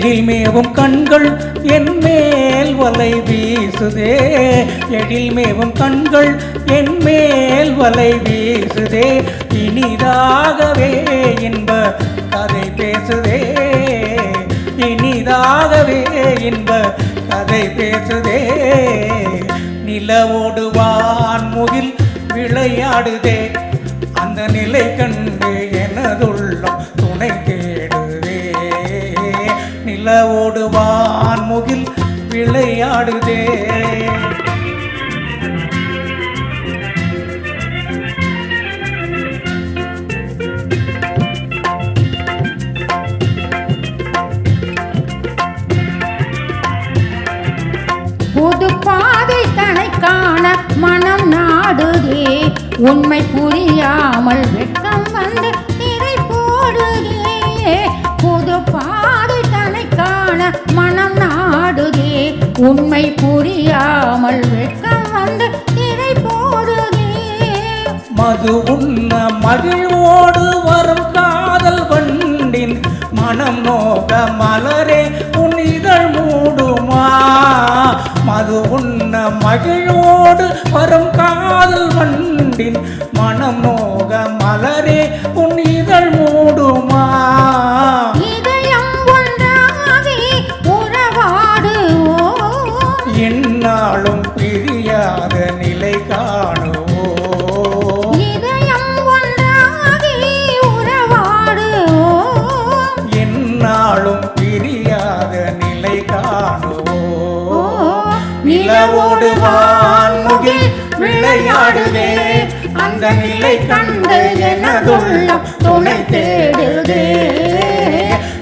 எழில் மேவும் கண்கள் என் மேல் வலை வீசுதே, எழில் மேவும் கண்கள் என் மேல் வலை வீசுதே, இனிதாகவே இன்ப கதை பேசுதே, இனிதாகவே இன்ப கதை பேசுதே. நிலவோடு வான்முகில் விளையாடுதே, அந்த நிலை கண்டு எனதுள்ளம் துணை தேடுதே. நிலவோடு வான்முகில் விளையாடுதே. புது பாதை தனை காண மனம் நாடுதே, உண்மை புரியாமல் வெட்கம் வந்து திரை போடுதே. புது பாதை தனை காண மனம் நாடுதே, உண்மை புரியாமல் வெட்கம் வந்து திரை போடுதே. மது உண்ண மகிழ்வோடு வரும் காதல் வண்டின் மனம் நோக மலரே உன் இதழ் மூடுமா. மது உண்ண மகிழ்வோடு வரும் காதல் வண்டின் மனம் நோக மலரே உன் இதழ் மூடுமா. இதயம் ஒன்றாகி உறவாடுவோம், என்னாலும் பிரியாத நிலை காணுவோம். இதயம் ஒன்றாகி உறவாடுவோம், என்னாலும் பிரியாத நிலை காணுவோம். நிலவோடு வான்முகில் விளையாடுதே, அந்த நிலை கண்டு எனதுள்ளம் துணை தேடுதே.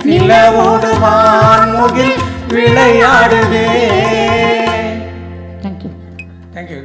நிலவோடு வான்முகில் விளையாடுதே. தேங்க்யூ. தேங்க்யூ.